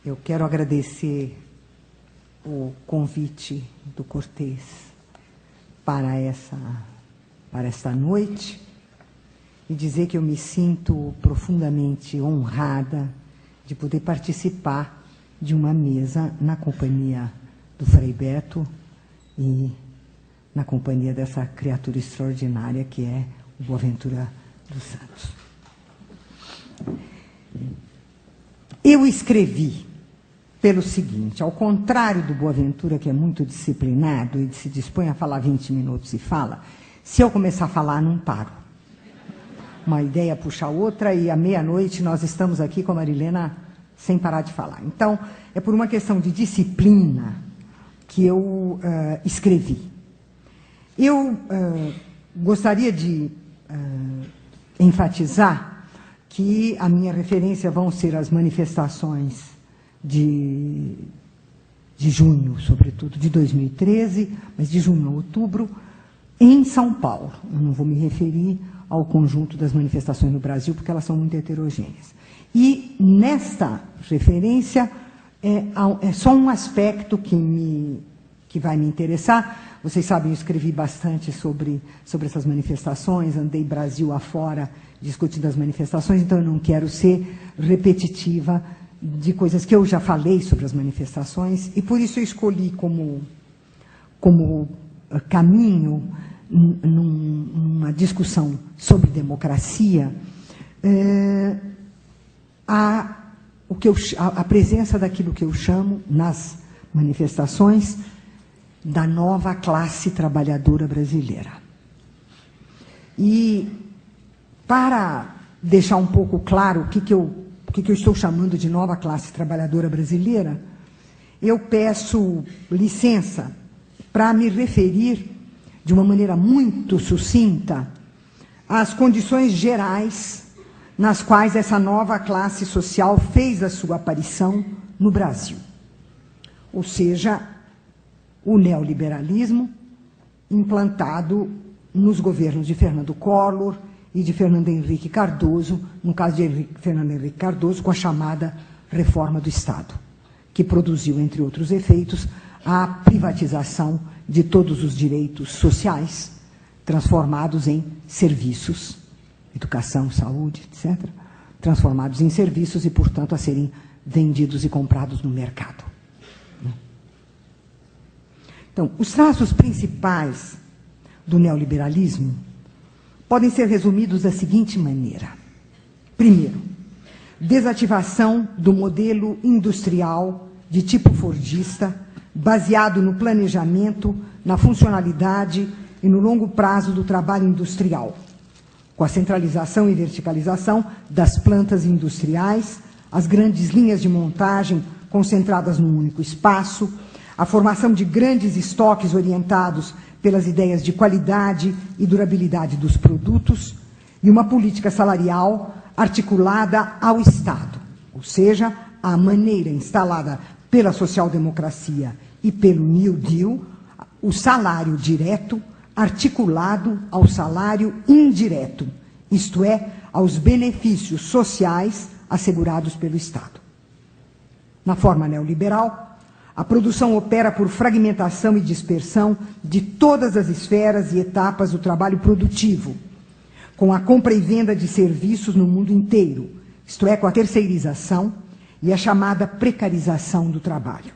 Eu quero agradecer o convite do Cortês para esta noite e dizer que eu me sinto profundamente honrada de poder participar de uma mesa na companhia do Frei Beto e na companhia dessa criatura extraordinária que é o Boaventura dos Santos. Eu escrevi pelo seguinte: ao contrário do Boaventura, que é muito disciplinado e se dispõe a falar 20 minutos e fala, se eu começar a falar, não paro. Uma ideia puxa a outra e à meia-noite nós estamos aqui com a Marilena sem parar de falar. Então, é por uma questão de disciplina que eu escrevi. Eu gostaria de enfatizar que a minha referência vão ser as manifestações de junho, sobretudo, de 2013, mas de junho a outubro, em São Paulo. Eu não vou me referir ao conjunto das manifestações no Brasil, porque elas são muito heterogêneas. E, nesta referência, é só um aspecto que vai me interessar. Vocês sabem, eu escrevi bastante sobre essas manifestações, andei Brasil afora discutindo as manifestações, então eu não quero ser repetitiva de coisas que eu já falei sobre as manifestações, e por isso eu escolhi como caminho, numa discussão sobre democracia, a presença daquilo que eu chamo, nas manifestações, da nova classe trabalhadora brasileira. E, para deixar um pouco claro o que eu estou chamando de nova classe trabalhadora brasileira, eu peço licença para me referir, de uma maneira muito sucinta, às condições gerais nas quais essa nova classe social fez a sua aparição no Brasil. Ou seja, o neoliberalismo implantado nos governos de Fernando Collor e de Fernando Henrique Cardoso, no caso de Fernando Henrique Cardoso, com a chamada reforma do Estado, que produziu, entre outros efeitos, a privatização de todos os direitos sociais, transformados em serviços, educação, saúde, etc., transformados em serviços e, portanto, a serem vendidos e comprados no mercado. Então, os traços principais do neoliberalismo podem ser resumidos da seguinte maneira. Primeiro, desativação do modelo industrial de tipo fordista, baseado no planejamento, na funcionalidade e no longo prazo do trabalho industrial, com a centralização e verticalização das plantas industriais, as grandes linhas de montagem concentradas num único espaço, a formação de grandes estoques orientados pelas ideias de qualidade e durabilidade dos produtos e uma política salarial articulada ao Estado, ou seja, a maneira instalada pela social-democracia e pelo New Deal, o salário direto articulado ao salário indireto, isto é, aos benefícios sociais assegurados pelo Estado. Na forma neoliberal, a produção opera por fragmentação e dispersão de todas as esferas e etapas do trabalho produtivo, com a compra e venda de serviços no mundo inteiro, isto é, com a terceirização e a chamada precarização do trabalho.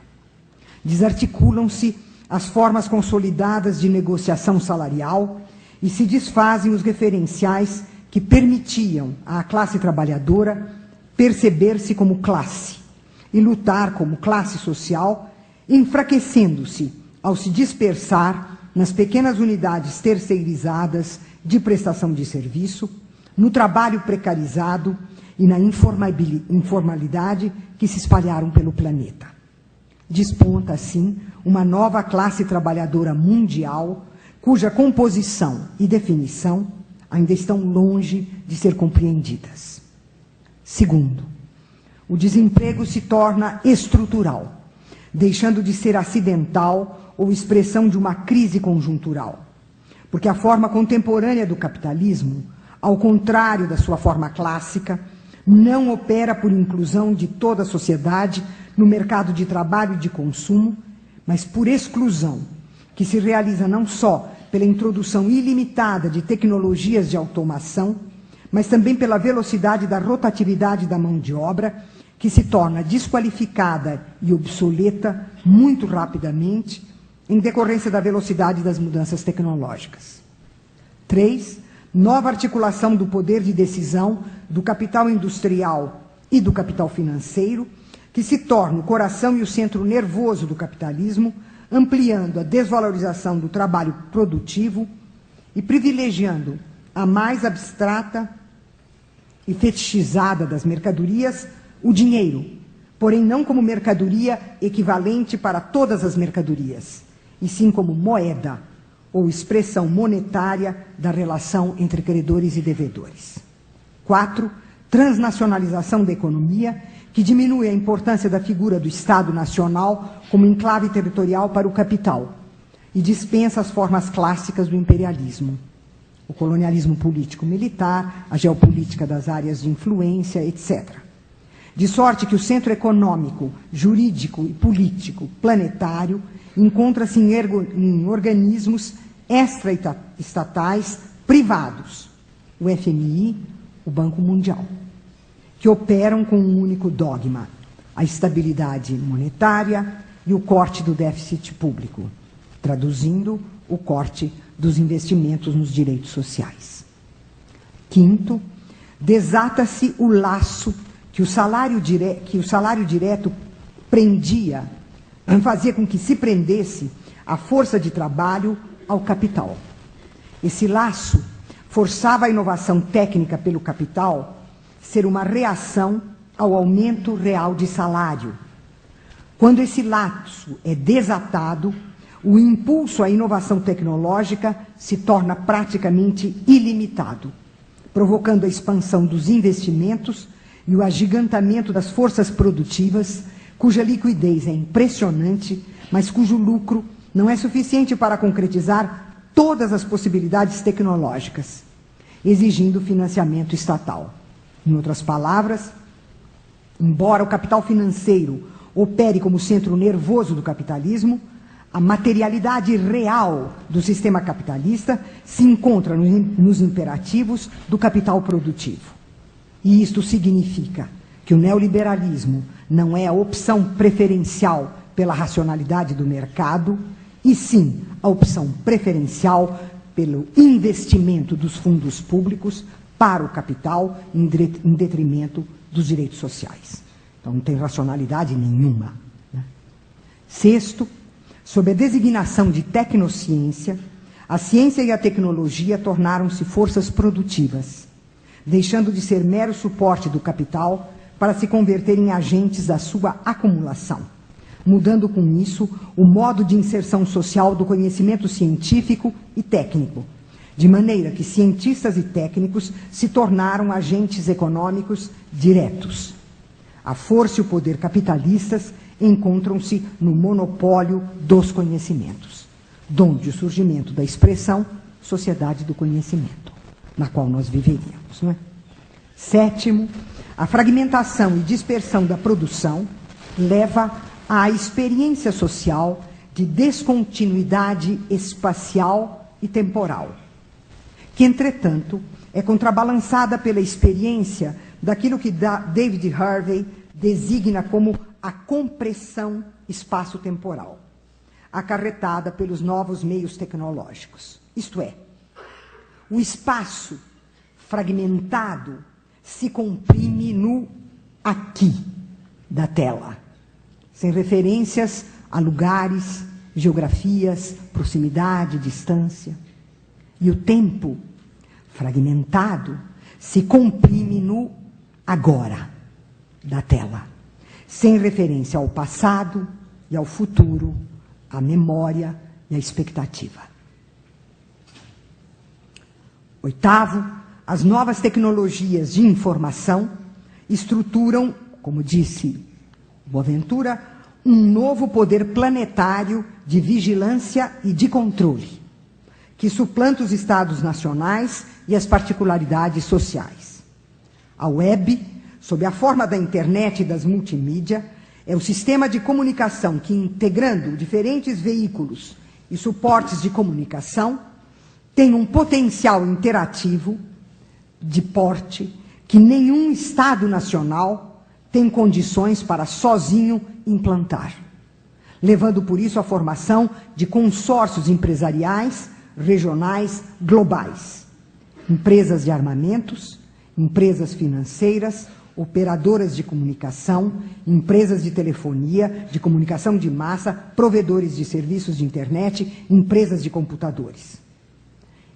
Desarticulam-se as formas consolidadas de negociação salarial e se desfazem os referenciais que permitiam à classe trabalhadora perceber-se como classe e lutar como classe social, enfraquecendo-se ao se dispersar nas pequenas unidades terceirizadas de prestação de serviço, no trabalho precarizado e na informalidade que se espalharam pelo planeta. Desponta, assim, uma nova classe trabalhadora mundial, cuja composição e definição ainda estão longe de ser compreendidas. Segundo, o desemprego se torna estrutural, deixando de ser acidental ou expressão de uma crise conjuntural, porque a forma contemporânea do capitalismo, ao contrário da sua forma clássica, não opera por inclusão de toda a sociedade no mercado de trabalho e de consumo, mas por exclusão, que se realiza não só pela introdução ilimitada de tecnologias de automação, mas também pela velocidade da rotatividade da mão de obra, que se torna desqualificada e obsoleta muito rapidamente, em decorrência da velocidade das mudanças tecnológicas. 3. Nova articulação do poder de decisão do capital industrial e do capital financeiro, que se torna o coração e o centro nervoso do capitalismo, ampliando a desvalorização do trabalho produtivo e privilegiando a mais abstrata e fetichizada das mercadorias, o dinheiro, porém não como mercadoria equivalente para todas as mercadorias, e sim como moeda ou expressão monetária da relação entre credores e devedores. 4. Transnacionalização da economia, que diminui a importância da figura do Estado Nacional como enclave territorial para o capital e dispensa as formas clássicas do imperialismo, o colonialismo político-militar, a geopolítica das áreas de influência, etc. De sorte que o centro econômico, jurídico e político planetário encontra-se em organismos extra-estatais privados, o FMI, o Banco Mundial, que operam com um único dogma, a estabilidade monetária e o corte do déficit público, traduzindo o corte dos investimentos nos direitos sociais. 5º, desata-se o laço que o salário direto prendia, fazia com que se prendesse a força de trabalho ao capital. Esse laço forçava a inovação técnica pelo capital ser uma reação ao aumento real de salário. Quando esse laço é desatado, o impulso à inovação tecnológica se torna praticamente ilimitado, provocando a expansão dos investimentos e o agigantamento das forças produtivas, cuja liquidez é impressionante, mas cujo lucro não é suficiente para concretizar todas as possibilidades tecnológicas, exigindo financiamento estatal. Em outras palavras, embora o capital financeiro opere como centro nervoso do capitalismo, a materialidade real do sistema capitalista se encontra nos imperativos do capital produtivo. E isto significa que o neoliberalismo não é a opção preferencial pela racionalidade do mercado, e sim a opção preferencial pelo investimento dos fundos públicos para o capital em detrimento dos direitos sociais. Então, não tem racionalidade nenhuma. Né? 6º, sob a designação de tecnociência, a ciência e a tecnologia tornaram-se forças produtivas, deixando de ser mero suporte do capital para se converter em agentes da sua acumulação, mudando com isso o modo de inserção social do conhecimento científico e técnico, de maneira que cientistas e técnicos se tornaram agentes econômicos diretos. A força e o poder capitalistas encontram-se no monopólio dos conhecimentos, donde o surgimento da expressão sociedade do conhecimento, na qual nós viveríamos. Não é? 7º, a fragmentação e dispersão da produção leva à experiência social de descontinuidade espacial e temporal, que, entretanto, é contrabalançada pela experiência daquilo que David Harvey designa como a compressão espaço-temporal, acarretada pelos novos meios tecnológicos. Isto é, o espaço fragmentado se comprime no aqui da tela, sem referências a lugares, geografias, proximidade, distância. E o tempo fragmentado se comprime no agora da tela, sem referência ao passado e ao futuro, à memória e à expectativa. 8º, as novas tecnologias de informação estruturam, como disse Boaventura, um novo poder planetário de vigilância e de controle, que suplanta os estados nacionais e as particularidades sociais. A web, sob a forma da internet e das multimídia, É o sistema de comunicação que, integrando diferentes veículos e suportes de comunicação, tem um potencial interativo de porte que nenhum Estado nacional tem condições para sozinho implantar, levando por isso à formação de consórcios empresariais, regionais, globais, empresas de armamentos, empresas financeiras, operadoras de comunicação, empresas de telefonia, de comunicação de massa, provedores de serviços de internet, empresas de computadores.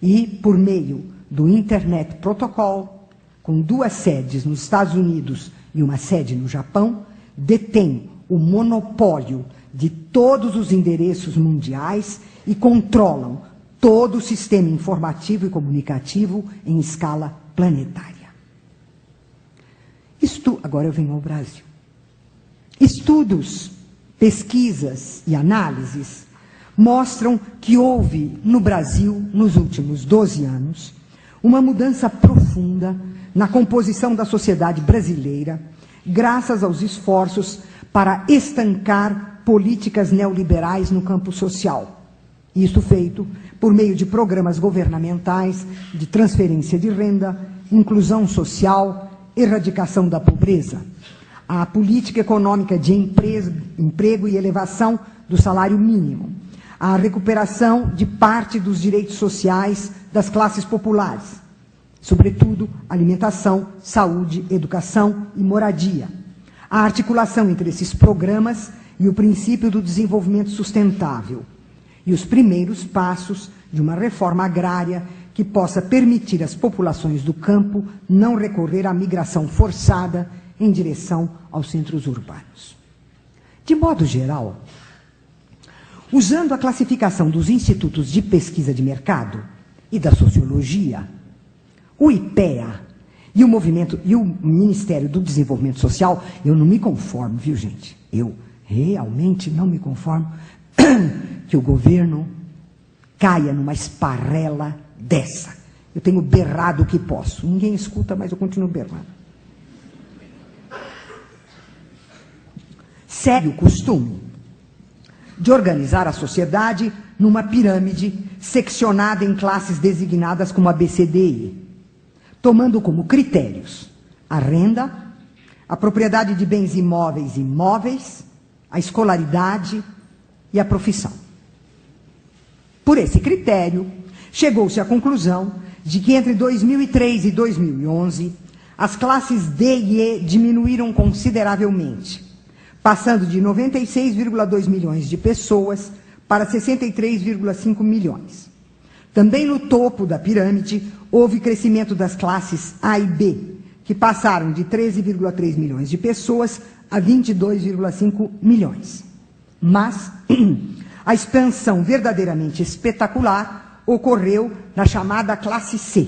E, por meio do Internet Protocol, com 2 sedes nos Estados Unidos e uma sede no Japão, detém o monopólio de todos os endereços mundiais e controlam todo o sistema informativo e comunicativo em escala planetária. Agora eu venho ao Brasil. Estudos, pesquisas e análises mostram que houve no Brasil, nos últimos 12 anos, uma mudança profunda na composição da sociedade brasileira, graças aos esforços para estancar políticas neoliberais no campo social. Isso feito por meio de programas governamentais de transferência de renda, inclusão social, erradicação da pobreza, a política econômica de emprego e elevação do salário mínimo, a recuperação de parte dos direitos sociais das classes populares, sobretudo alimentação, saúde, educação e moradia, a articulação entre esses programas e o princípio do desenvolvimento sustentável, e os primeiros passos de uma reforma agrária que possa permitir às populações do campo não recorrer à migração forçada em direção aos centros urbanos. De modo geral, usando a classificação dos institutos de pesquisa de mercado e da sociologia, o IPEA e o Ministério do Desenvolvimento Social, eu não me conformo, viu, gente? Eu realmente não me conformo que o governo caia numa esparrela dessa. Eu tenho berrado o que posso. Ninguém escuta, mas eu continuo berrando. Segue o costume de organizar a sociedade numa pirâmide seccionada em classes designadas como ABCDE, tomando como critérios a renda, a propriedade de bens imóveis e imóveis, a escolaridade e a profissão. Por esse critério, chegou-se à conclusão de que entre 2003 e 2011, as classes D e E diminuíram consideravelmente, passando de 96,2 milhões de pessoas para 63,5 milhões. Também no topo da pirâmide, houve crescimento das classes A e B, que passaram de 13,3 milhões de pessoas a 22,5 milhões. Mas a expansão verdadeiramente espetacular ocorreu na chamada classe C,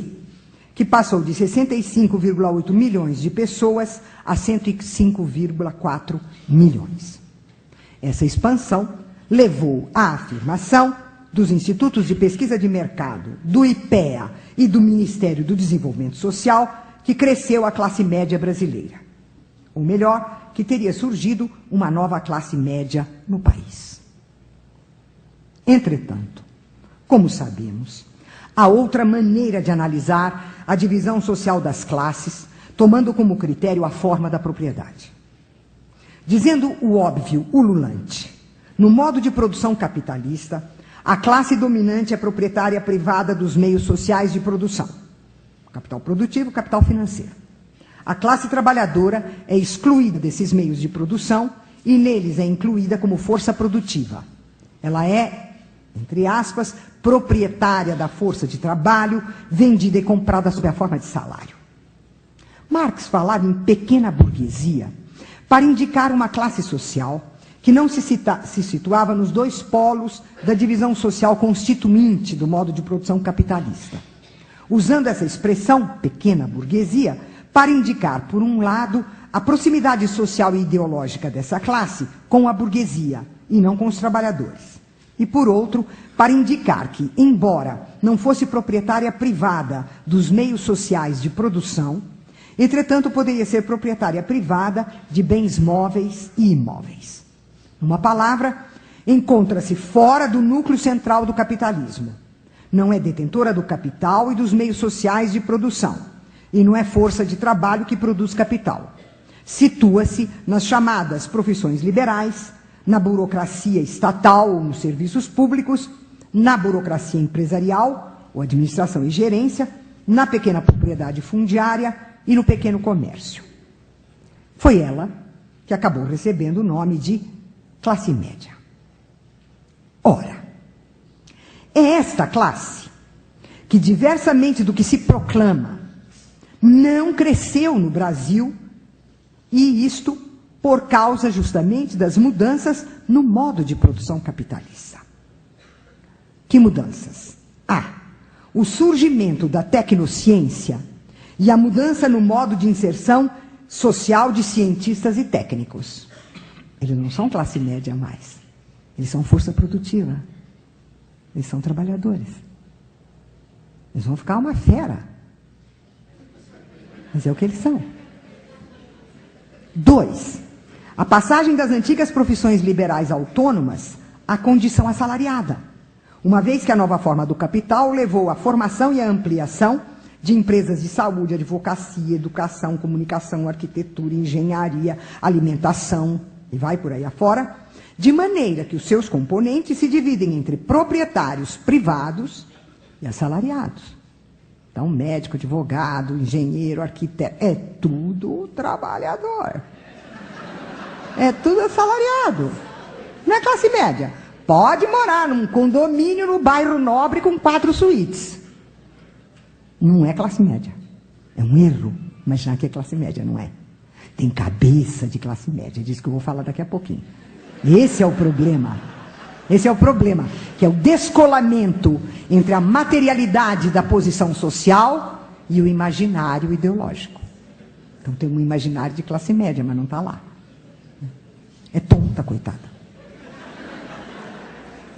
que passou de 65,8 milhões de pessoas a 105,4 milhões. Essa expansão levou à afirmação dos institutos de pesquisa de mercado, do IPEA e do Ministério do Desenvolvimento Social, que cresceu a classe média brasileira. Ou melhor, que teria surgido uma nova classe média no país. Entretanto, como sabemos, há outra maneira de analisar a divisão social das classes, tomando como critério a forma da propriedade. Dizendo o óbvio ululante, no modo de produção capitalista, a classe dominante é proprietária privada dos meios sociais de produção, capital produtivo, capital financeiro. A classe trabalhadora é excluída desses meios de produção e neles é incluída como força produtiva. Ela é, entre aspas, proprietária da força de trabalho, vendida e comprada sob a forma de salário. Marx falava em pequena burguesia para indicar uma classe social que não se situava nos dois polos da divisão social constituinte do modo de produção capitalista, usando essa expressão, pequena burguesia, para indicar, por um lado, a proximidade social e ideológica dessa classe com a burguesia e não com os trabalhadores. E, por outro, para indicar que, embora não fosse proprietária privada dos meios sociais de produção, Entretanto, poderia ser proprietária privada de bens móveis e imóveis. Numa palavra, encontra-se fora do núcleo central do capitalismo. Não é detentora do capital e dos meios sociais de produção, e não é força de trabalho que produz capital. Situa-se nas chamadas profissões liberais, na burocracia estatal ou nos serviços públicos, na burocracia empresarial, ou administração e gerência, na pequena propriedade fundiária e no pequeno comércio. Foi ela que acabou recebendo o nome de classe média. Ora, é esta classe que, diversamente do que se proclama, não cresceu no Brasil, e isto por causa justamente das mudanças no modo de produção capitalista. Que mudanças? O surgimento da tecnociência e a mudança no modo de inserção social de cientistas e técnicos. Eles não são classe média mais. Eles são força produtiva. Eles são trabalhadores. Eles vão ficar uma fera. Mas é o que eles são. 2. A passagem das antigas profissões liberais autônomas à condição assalariada, uma vez que a nova forma do capital levou à formação e à ampliação de empresas de saúde, advocacia, educação, comunicação, arquitetura, engenharia, alimentação, e vai por aí afora, de maneira que os seus componentes se dividem entre proprietários privados e assalariados. Então, médico, advogado, engenheiro, arquiteto, é tudo trabalhador. É tudo assalariado. Não é classe média. Pode morar num condomínio no bairro Nobre com 4 suítes. Não é classe média. É um erro imaginar que é classe média, não é. Tem cabeça de classe média, disso que eu vou falar daqui a pouquinho. Esse é o problema. Esse é o problema, que é o descolamento entre a materialidade da posição social e o imaginário ideológico. Então tem um imaginário de classe média, mas não está lá. É tonta, coitada.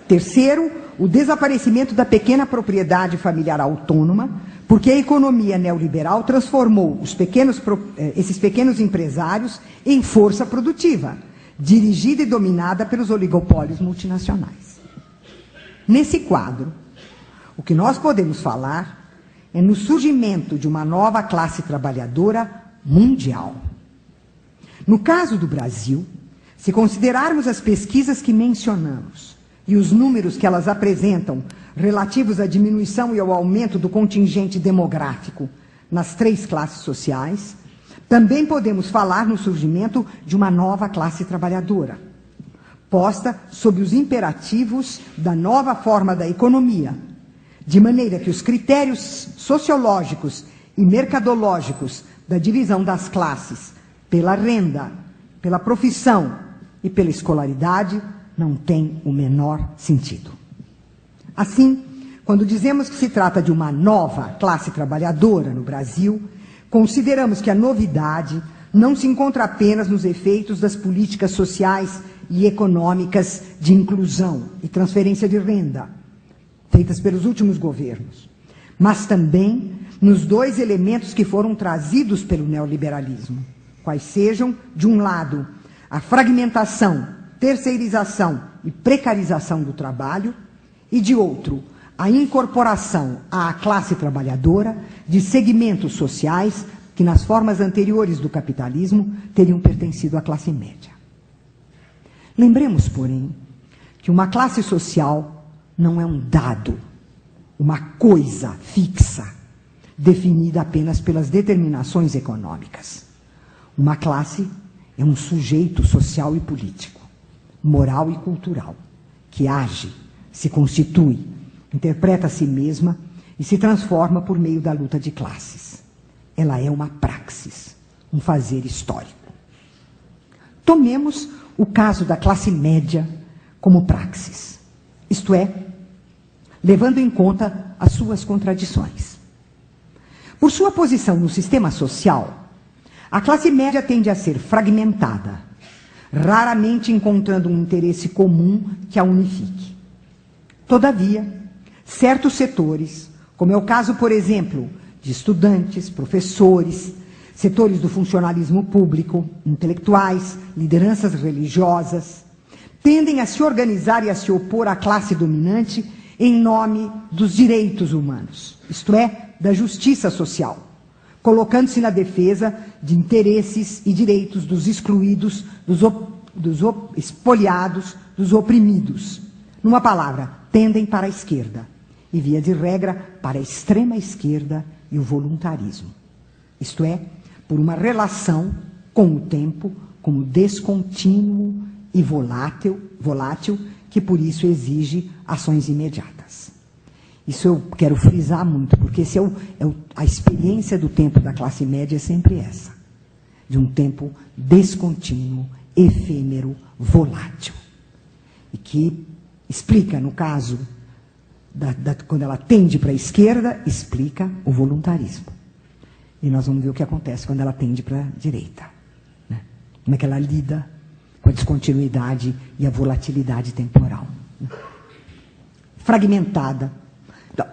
Terceiro, o desaparecimento da pequena propriedade familiar autônoma, porque a economia neoliberal transformou esses pequenos empresários em força produtiva, dirigida e dominada pelos oligopólios multinacionais. Nesse quadro, o que nós podemos falar é no surgimento de uma nova classe trabalhadora mundial. No caso do Brasil, se considerarmos as pesquisas que mencionamos e os números que elas apresentam relativos à diminuição e ao aumento do contingente demográfico nas 3 classes sociais, também podemos falar no surgimento de uma nova classe trabalhadora, posta sob os imperativos da nova forma da economia, de maneira que os critérios sociológicos e mercadológicos da divisão das classes pela renda, pela profissão e pela escolaridade não têm o menor sentido. Assim, quando dizemos que se trata de uma nova classe trabalhadora no Brasil, consideramos que a novidade não se encontra apenas nos efeitos das políticas sociais e econômicas de inclusão e transferência de renda, feitas pelos últimos governos, mas também nos 2 elementos que foram trazidos pelo neoliberalismo, quais sejam, de um lado, a fragmentação, terceirização e precarização do trabalho, e de outro, a incorporação à classe trabalhadora de segmentos sociais que, nas formas anteriores do capitalismo, teriam pertencido à classe média. Lembremos, porém, que uma classe social não é um dado, uma coisa fixa, definida apenas pelas determinações econômicas. Uma classe é um sujeito social e político, moral e cultural, que age, se constitui, interpreta a si mesma e se transforma por meio da luta de classes. Ela é uma praxis, um fazer histórico. Tomemos o caso da classe média como praxis, isto é, levando em conta as suas contradições. Por sua posição no sistema social, a classe média tende a ser fragmentada, raramente encontrando um interesse comum que a unifique. Todavia, certos setores, como é o caso, por exemplo, de estudantes, professores, setores do funcionalismo público, intelectuais, lideranças religiosas, tendem a se organizar e a se opor à classe dominante em nome dos direitos humanos, isto é, da justiça social, colocando-se na defesa de interesses e direitos dos excluídos, dos expoliados, dos oprimidos. Numa palavra, tendem para a esquerda e, via de regra, para a extrema esquerda e o voluntarismo. Isto é, por uma relação com o tempo como descontínuo e volátil, que por isso exige ações imediatas. Isso eu quero frisar muito, porque a experiência do tempo da classe média é sempre essa, de um tempo descontínuo, efêmero, volátil. E que explica, no caso, quando ela tende para a esquerda, explica o voluntarismo. E nós vamos ver o que acontece quando ela tende para a direita, né? Como é que ela lida com a descontinuidade e a volatilidade temporal, né? Fragmentada.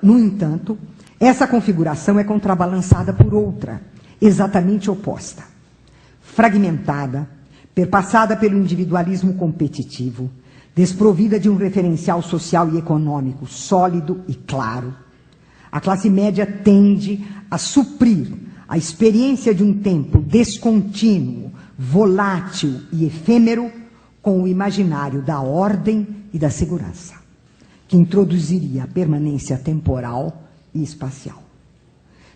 No entanto, essa configuração é contrabalançada por outra, exatamente oposta. Fragmentada, perpassada pelo individualismo competitivo, desprovida de um referencial social e econômico sólido e claro, a classe média tende a suprir a experiência de um tempo descontínuo, volátil e efêmero com o imaginário da ordem e da segurança, que introduziria a permanência temporal e espacial.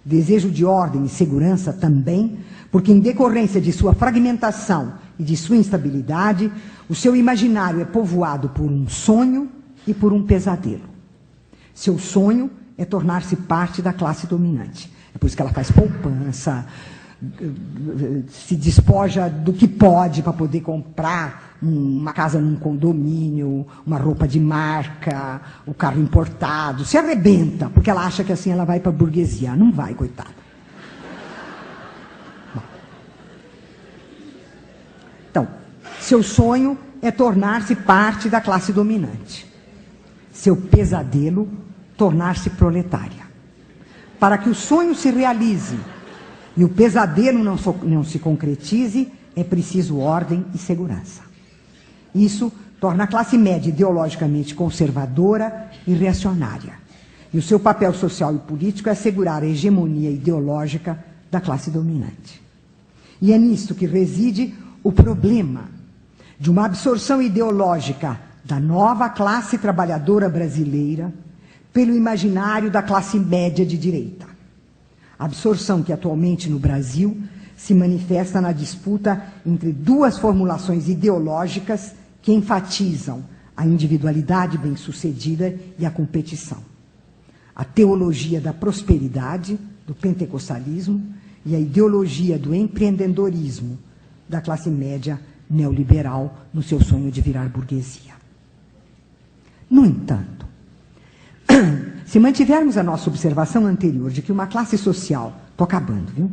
Desejo de ordem e segurança também, porque em decorrência de sua fragmentação e de sua instabilidade, o seu imaginário é povoado por um sonho e por um pesadelo. Seu sonho é tornar-se parte da classe dominante. É por isso que ela faz poupança, se despoja do que pode para poder comprar uma casa num condomínio, uma roupa de marca, o carro importado, se arrebenta, porque ela acha que assim ela vai para a burguesia. Não vai, coitada. Então, seu sonho é tornar-se parte da classe dominante. Seu pesadelo, tornar-se proletária. Para que o sonho se realize e o pesadelo não se concretize, é preciso ordem e segurança. Isso torna a classe média ideologicamente conservadora e reacionária. E o seu papel social e político é assegurar a hegemonia ideológica da classe dominante. E é nisto que reside o problema de uma absorção ideológica da nova classe trabalhadora brasileira pelo imaginário da classe média de direita. Absorção que atualmente no Brasil se manifesta na disputa entre duas formulações ideológicas que enfatizam a individualidade bem-sucedida e a competição. A teologia da prosperidade, do pentecostalismo, e a ideologia do empreendedorismo da classe média neoliberal no seu sonho de virar burguesia. No entanto, se mantivermos a nossa observação anterior de que uma classe social, estou acabando, viu?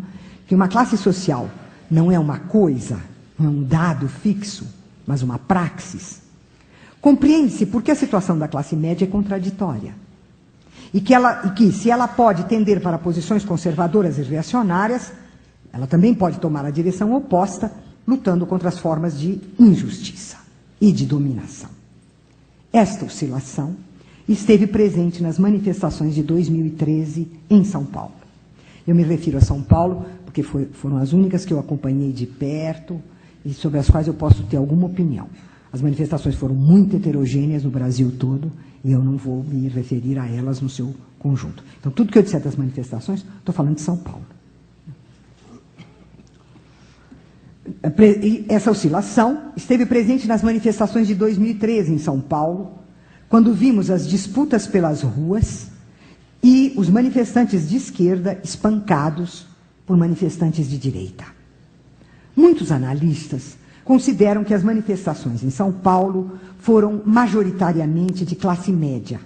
Que uma classe social não é uma coisa, não é um dado fixo, mas uma praxis, compreende-se por que a situação da classe média é contraditória. E que se ela pode tender para posições conservadoras e reacionárias, ela também pode tomar a direção oposta, lutando contra as formas de injustiça e de dominação. Esta oscilação esteve presente nas manifestações de 2013 em São Paulo. Eu me refiro a São Paulo porque foram as únicas que eu acompanhei de perto e sobre as quais eu posso ter alguma opinião. As manifestações foram muito heterogêneas no Brasil todo e eu não vou me referir a elas no seu conjunto. Então, tudo que eu disser das manifestações, estou falando de São Paulo. Essa oscilação esteve presente nas manifestações de 2013 em São Paulo, quando vimos as disputas pelas ruas e os manifestantes de esquerda espancados por manifestantes de direita. Muitos analistas consideram que as manifestações em São Paulo foram majoritariamente de classe média,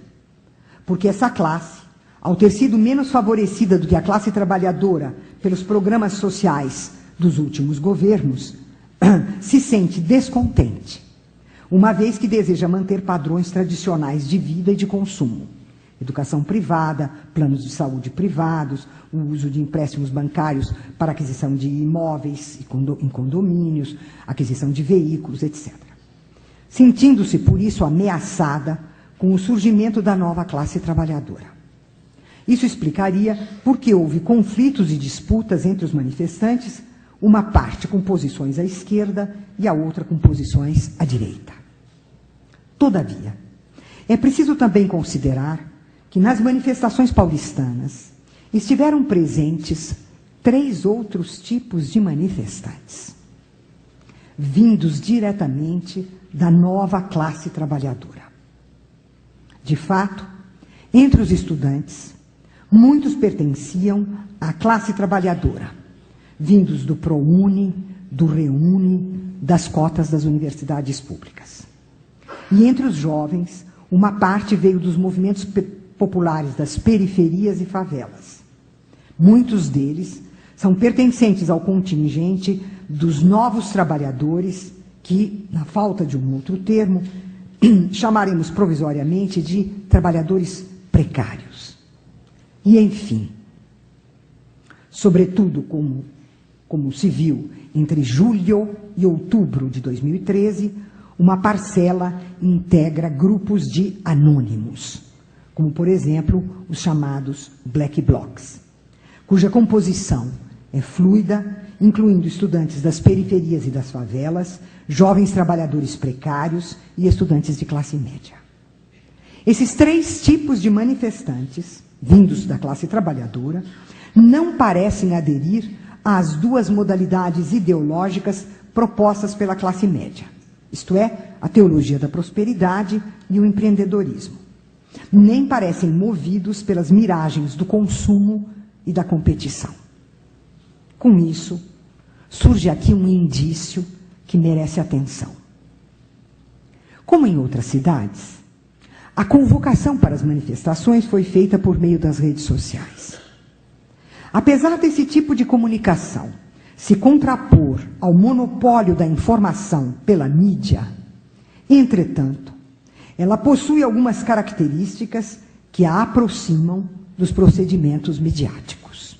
porque essa classe, ao ter sido menos favorecida do que a classe trabalhadora pelos programas sociais dos últimos governos, se sente descontente, uma vez que deseja manter padrões tradicionais de vida e de consumo. educação privada, planos de saúde privados, o uso de empréstimos bancários para aquisição de imóveis em condomínios, aquisição de veículos, etc. Sentindo-se, por isso, ameaçada com o surgimento da nova classe trabalhadora. Isso explicaria por que houve conflitos e disputas entre os manifestantes, uma parte com posições à esquerda e a outra com posições à direita. Todavia, é preciso também considerar que nas manifestações paulistanas estiveram presentes 3 outros tipos de manifestantes, vindos diretamente da nova classe trabalhadora. De fato, entre os estudantes, muitos pertenciam à classe trabalhadora, vindos do ProUni, do ReUni, das cotas das universidades públicas. E entre os jovens, uma parte veio dos movimentos populares das periferias e favelas. Muitos deles são pertencentes ao contingente dos novos trabalhadores, que, na falta de um outro termo, chamaremos provisoriamente de trabalhadores precários. E, enfim, sobretudo, como se viu entre julho e outubro de 2013, uma parcela integra grupos de anônimos, como, por exemplo, os chamados Black Blocs, cuja composição é fluida, incluindo estudantes das periferias e das favelas, jovens trabalhadores precários e estudantes de classe média. Esses 3 tipos de manifestantes, vindos da classe trabalhadora, não parecem aderir às 2 modalidades ideológicas propostas pela classe média, isto é, a teologia da prosperidade e o empreendedorismo. Nem parecem movidos pelas miragens do consumo e da competição. Com isso, surge aqui um indício que merece atenção. Como em outras cidades, a convocação para as manifestações foi feita por meio das redes sociais. Apesar desse tipo de comunicação se contrapor ao monopólio da informação pela mídia, entretanto, ela possui algumas características que a aproximam dos procedimentos midiáticos.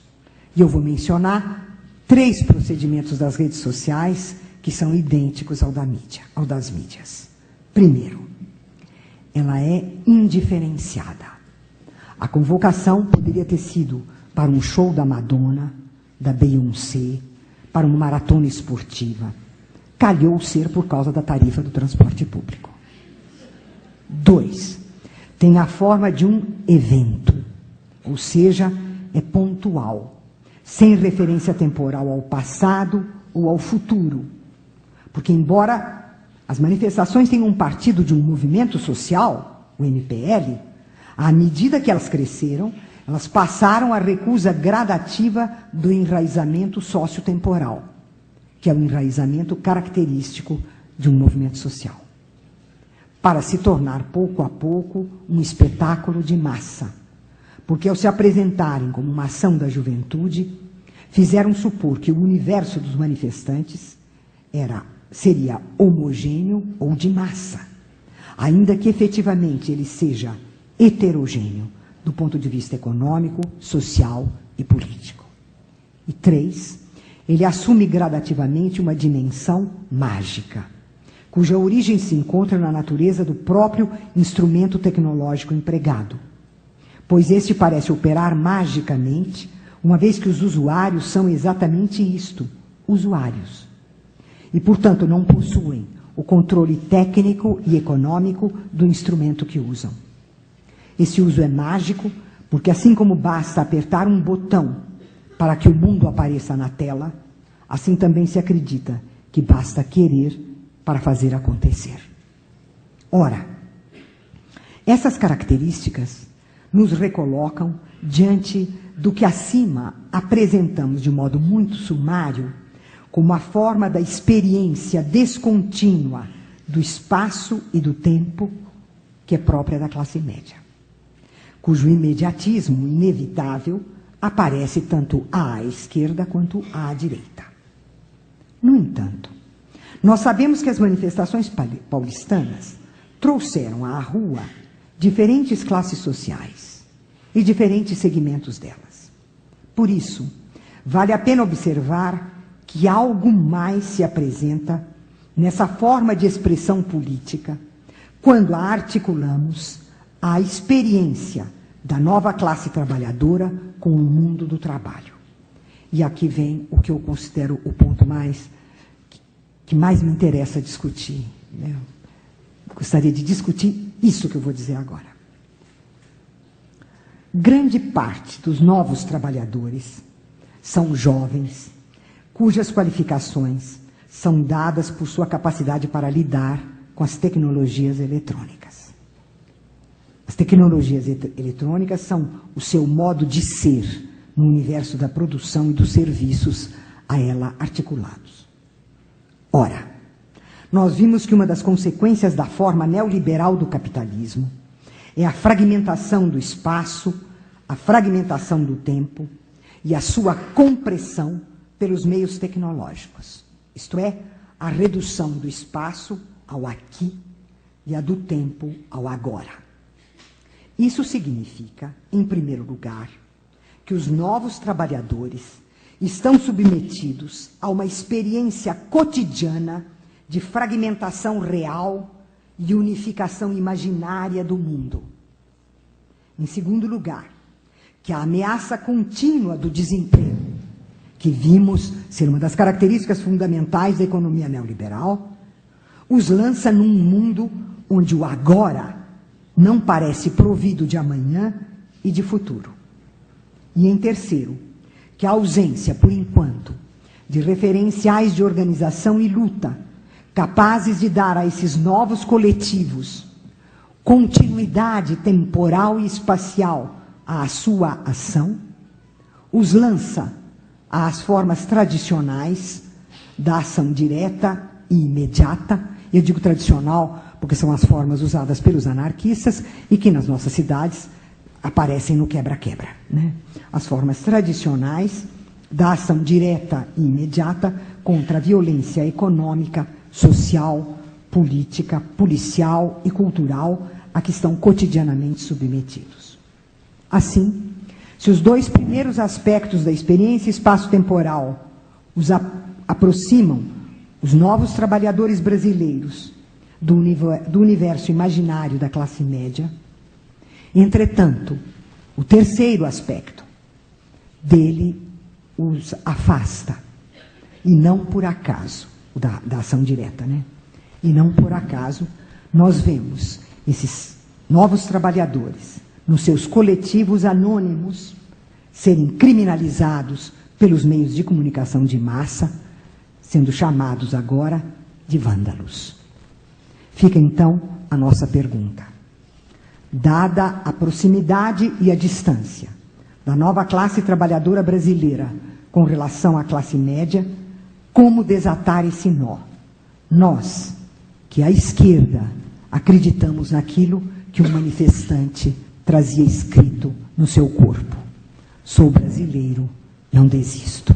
E eu vou mencionar 3 procedimentos das redes sociais que são idênticos ao das mídias. Primeiro, ela é indiferenciada. A convocação poderia ter sido para um show da Madonna, da Beyoncé, para uma maratona esportiva. Calhou ser por causa da tarifa do transporte público. 2, tem a forma de um evento, ou seja, é pontual, sem referência temporal ao passado ou ao futuro. Porque, embora as manifestações tenham partido de um movimento social, o MPL, à medida que elas cresceram, elas passaram à recusa gradativa do enraizamento sociotemporal, que é o enraizamento característico de um movimento social, para se tornar, pouco a pouco, um espetáculo de massa. Porque, ao se apresentarem como uma ação da juventude, fizeram supor que o universo dos manifestantes seria homogêneo ou de massa, ainda que efetivamente ele seja heterogêneo do ponto de vista econômico, social e político. E 3, ele assume gradativamente uma dimensão mágica, cuja origem se encontra na natureza do próprio instrumento tecnológico empregado, pois este parece operar magicamente, uma vez que os usuários são exatamente isto, usuários. E, portanto, não possuem o controle técnico e econômico do instrumento que usam. Esse uso é mágico, porque assim como basta apertar um botão para que o mundo apareça na tela, assim também se acredita que basta querer para fazer acontecer. Ora, essas características nos recolocam diante do que acima apresentamos de modo muito sumário como a forma da experiência descontínua do espaço e do tempo que é própria da classe média, cujo imediatismo inevitável aparece tanto à esquerda quanto à direita. No entanto, nós sabemos que as manifestações paulistanas trouxeram à rua diferentes classes sociais, e diferentes segmentos delas. Por isso, vale a pena observar que algo mais se apresenta nessa forma de expressão política quando a articulamos à experiência da nova classe trabalhadora com o mundo do trabalho. E aqui vem o que eu considero o ponto que mais me interessa discutir, né? Gostaria de discutir isso que eu vou dizer agora. Grande parte dos novos trabalhadores são jovens, cujas qualificações são dadas por sua capacidade para lidar com as tecnologias eletrônicas. As tecnologias eletrônicas são o seu modo de ser no universo da produção e dos serviços a ela articulados. Ora, nós vimos que uma das consequências da forma neoliberal do capitalismo é a fragmentação do espaço, a fragmentação do tempo e a sua compressão pelos meios tecnológicos. Isto é, a redução do espaço ao aqui e a do tempo ao agora. Isso significa, em primeiro lugar, que os novos trabalhadores estão submetidos a uma experiência cotidiana de fragmentação real e unificação imaginária do mundo. Em segundo lugar, que a ameaça contínua do desemprego, que vimos ser uma das características fundamentais da economia neoliberal, os lança num mundo onde o agora não parece provido de amanhã e de futuro. E em terceiro, que a ausência, por enquanto, de referenciais de organização e luta capazes de dar a esses novos coletivos continuidade temporal e espacial à sua ação, os lança às formas tradicionais da ação direta e imediata. Eu digo tradicional porque são as formas usadas pelos anarquistas e que nas nossas cidades aparecem no quebra-quebra, né? As formas tradicionais da ação direta e imediata contra a violência econômica, social, política, policial e cultural a que estão cotidianamente submetidos. Assim, se os dois primeiros aspectos da experiência espaço-temporal os aproximam os novos trabalhadores brasileiros do universo imaginário da classe média, entretanto, o terceiro aspecto dele os afasta, e não por acaso, da ação direta, né? E não por acaso nós vemos esses novos trabalhadores nos seus coletivos anônimos serem criminalizados pelos meios de comunicação de massa, sendo chamados agora de vândalos. Fica então a nossa pergunta. Dada a proximidade e a distância da nova classe trabalhadora brasileira com relação à classe média, como desatar esse nó? Nós, que à esquerda acreditamos naquilo que o manifestante trazia escrito no seu corpo: sou brasileiro, não desisto.